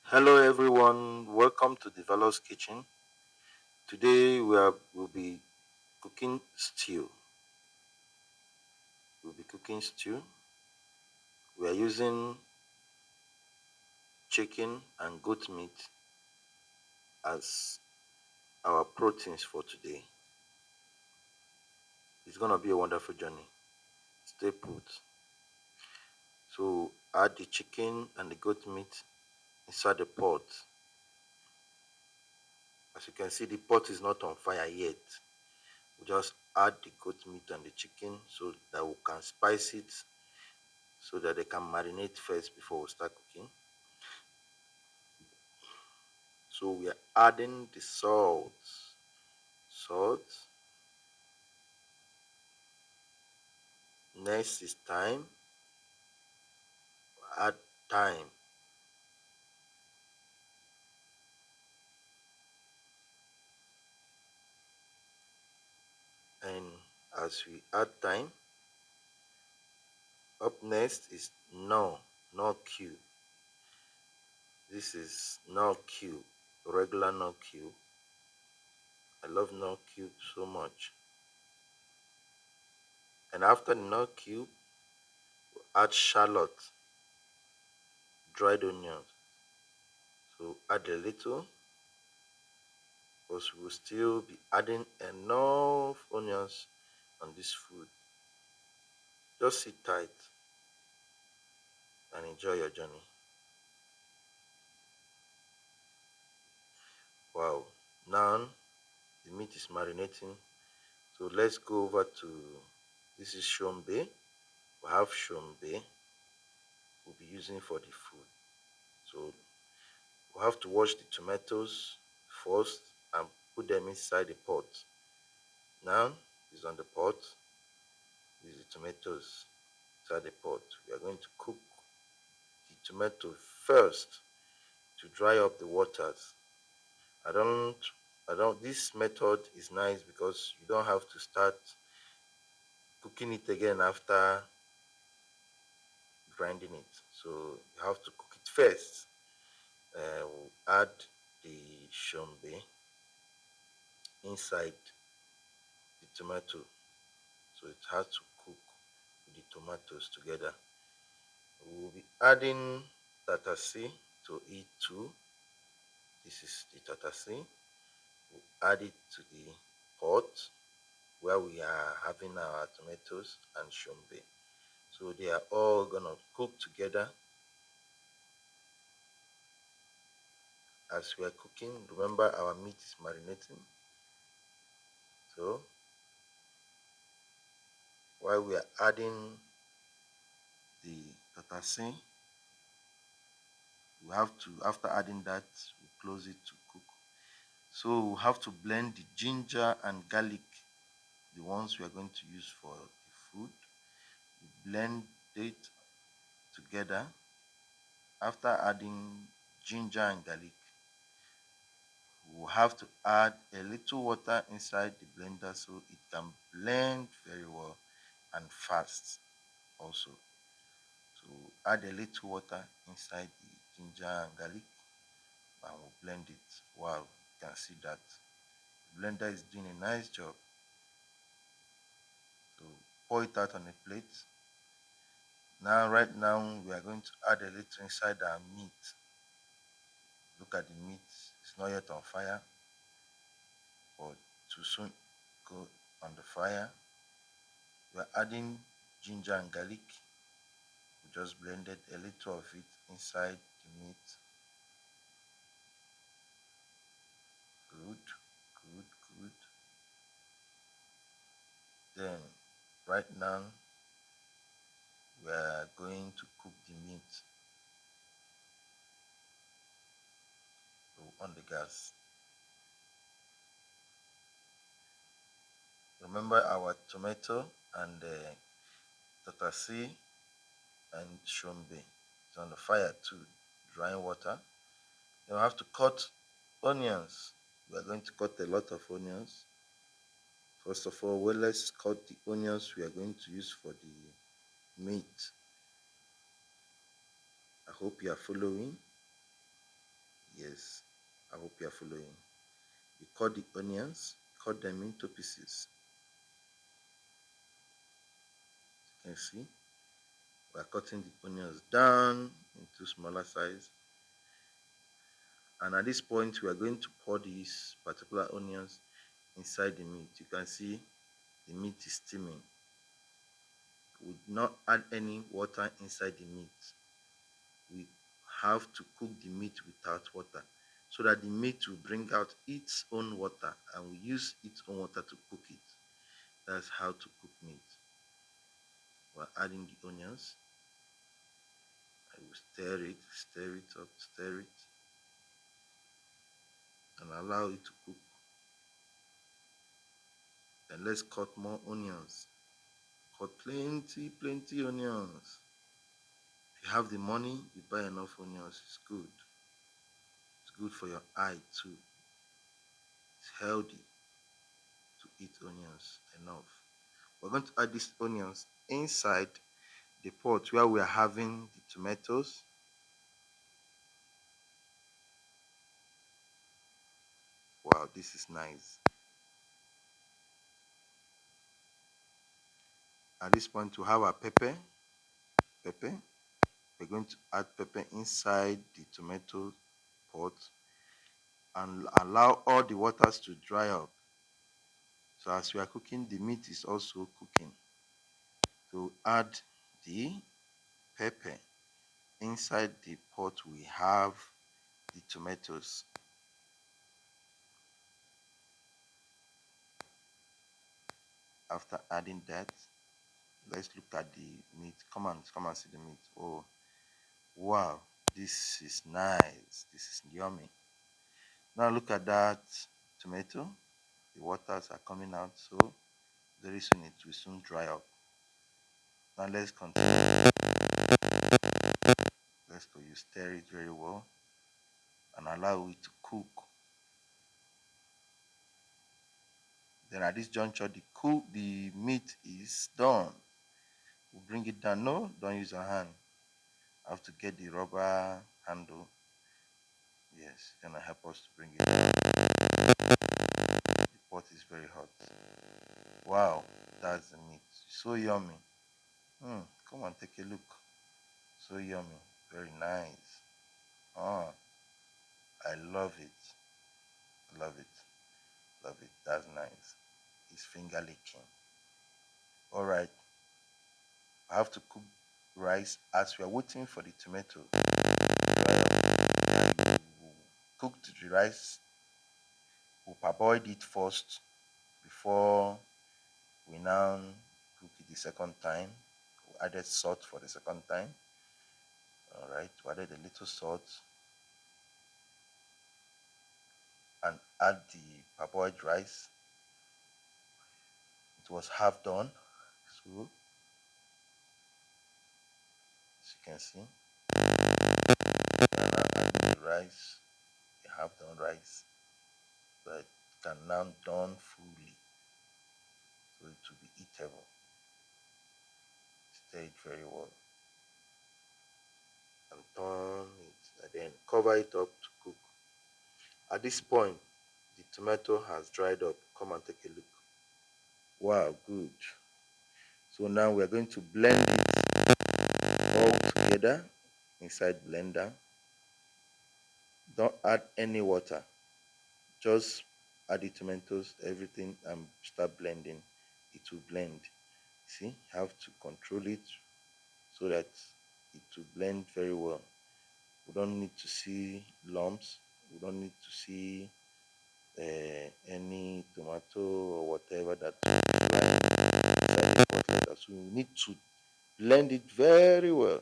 Hello everyone, welcome to Devalour's Kitchen. Today we'll be cooking stew. We'll be cooking stew. We are using chicken and goat meat as our proteins for today. It's gonna be a wonderful journey. Stay put. So add the chicken and the goat meat inside the pot. As you can see, the pot is not on fire yet. We just add the goat meat and the chicken so that we can spice it so that they can marinate first before we start cooking. So we are adding the salt. Salt. Next is thyme. Add thyme. And as we add thyme, up next is no cube. This is no cube, regular no cube. I love no cube so much. And after the no cube, we add shallot, dried onions. So add a little, because we will still be adding enough onions on this food. Just sit tight and enjoy your journey. Wow, now the meat is marinating. So let's go over to, this is shombe. We have shombe we'll be using for the food. So we have to wash the tomatoes first and put them inside the pot. Now it's on the pot. These are the tomatoes inside the pot. We are going to cook the tomato first to dry up the waters. I don't I don't this method is nice because you don't have to start cooking it again after grinding it. So you have to cook it first. We'll add the shombe inside the tomato. So it has to cook with the tomatoes together. We'll be adding tatasi to it too. This is the tatasi. We'll add it to the pot where we are having our tomatoes and shombe. So they are all gonna cook together. As we are cooking, remember our meat is marinating. So while we are adding the tatase, we have to, after adding that, we close it to cook. So we have to blend the ginger and garlic, the ones we are going to use for the food. We blend it together. After adding ginger and garlic, we have to add a little water inside the blender so it can blend very well and fast also. So add a little water inside the ginger and garlic and we'll blend it. Wow, you can see that the blender is doing a nice job. So pour it out on a plate. Now, right now, we are going to add a little inside our meat. Look at the meat, it's not yet on fire, but too soon go on the fire. We are adding ginger and garlic. We just blended a little of it inside the meat. Good, good, good. Then, right now, we are going to cook the meat on the gas. Remember our tomato and tatasi and shombe. It's on the fire too, drying water. Then we have to cut onions. We are going to cut a lot of onions. First of all, well, let's cut the onions we are going to use for the meat. I hope you are following. I hope you are following. You cut the onions, cut them into pieces. You can see we are cutting the onions down into smaller size. And at this point, we are going to pour these particular onions inside the meat. You can see the meat is steaming. We will not add any water inside the meat. We have to cook the meat without water so that the meat will bring out its own water and we use its own water to cook it. That's how to cook meat. We're adding the onions. I will stir it up, stir it, and allow it to cook. Then let's cut more onions. Cut plenty onions. If you have the money, you buy enough onions. It's good. It's good for your eye too. It's healthy to eat onions enough. We're going to add these onions inside the pot where we are having the tomatoes. Wow, this is nice. At this point, we have our pepper. We're going to add pepper inside the tomato pot and allow all the waters to dry up. So as we are cooking, the meat is also cooking. To add the pepper inside the pot, we have the tomatoes. After adding that, let's look at the meat. Come and see the meat. Oh, wow, this is nice. This is yummy. Now look at that tomato. The waters are coming out, so very soon it will soon dry up. Now let's continue. Let's go. You stir it very well and allow it to cook. Then at this juncture, the meat is done. We'll bring it down. No, don't use your hand. I have to get the rubber handle. Yes, gonna help us to bring it down. The pot is very hot. Wow, that's the meat. So yummy. Come on, take a look. So yummy. Very nice. Oh, I love it. Love it. Love it. That's nice. It's finger licking. Alright. I have to cook rice as we are waiting for the tomato. And we cooked the rice. We'll parboil it first before we now cook it the second time. We added salt for the second time. Alright, we added a little salt and add the parboiled rice. It was half done. So as you can see, add the rice, the half done rice, but it can now done fully, so it will be eatable. Stir it very well and turn it, and then cover it up to cook. At this point, the tomato has dried up. Come and take a look. Wow, good. So now we are going to blend it all together inside blender. Don't add any water. Just add the tomatoes, everything, and start blending. It will blend. See, have to control it so that it will blend very well. We don't need to see lumps. We don't need to see any tomato or whatever that will fly inside the pot like that. So we need to blend it very well.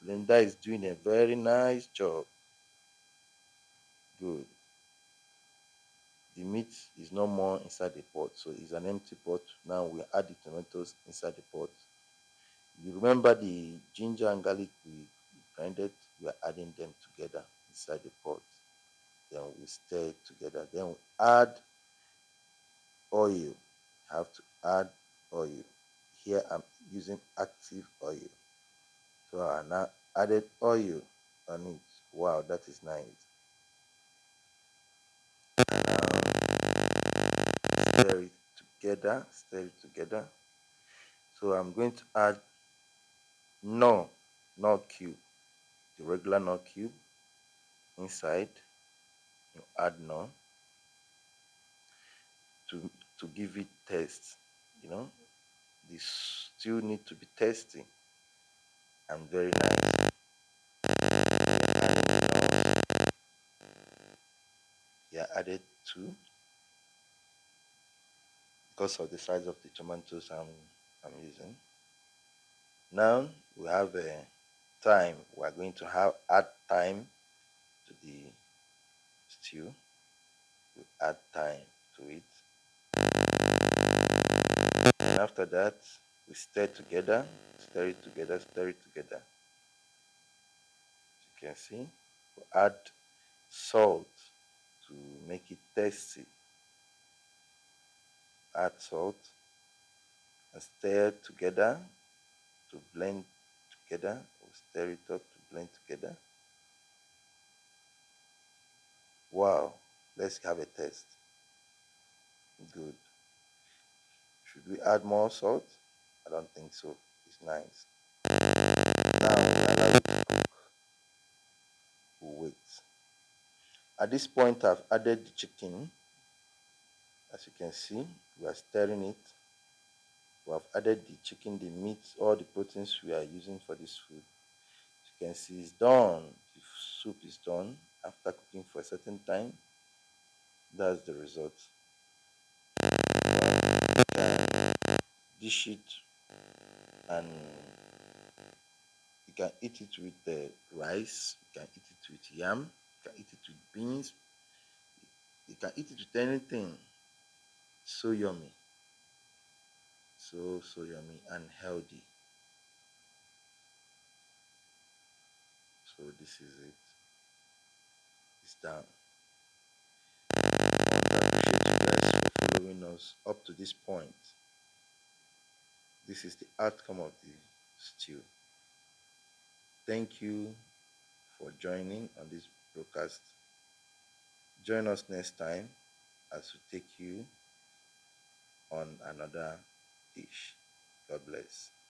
Blender is doing a very nice job. Good. The meat is no more inside the pot, so it's an empty pot. Now we add the tomatoes inside the pot. You remember the ginger and garlic we grinded? We are adding them together inside the pot. Then we stir it together. Then we add oil. Have to add oil. Here I'm using active oil. So I now added oil on it. Wow, that is nice. Now stir it together. So I'm going to add nor cube, the regular nor cube inside. You add nor to give it taste. You know, this stew need to be tasty and very nice. Yeah, added two because of the size of the tomatoes I'm using. Now we have a thyme. We are going to add thyme to the stew. We add thyme to it, and after that we stir it together, stir it together. As you can see, we add salt to make it tasty. Add salt and stir together to blend together. We stir it up to blend together. Wow, let's have a taste. Good. Should we add more salt? I don't think so. It's nice. Now we allow it to cook. We'll wait. At this point, I've added the chicken. As you can see, we are stirring it. We have added the chicken, the meat, all the proteins we are using for this food. As you can see, it's done. The soup is done after cooking for a certain time. That's the result. You can dish it and you can eat it with the rice, you can eat it with yam, you can eat it with beans, you can eat it with anything. So yummy. So yummy and healthy. So this is it. It's done. I appreciate you guys for following us up to this point. This is the outcome of the stew. Thank you for joining on this broadcast. Join us next time as we take you on another dish. God bless.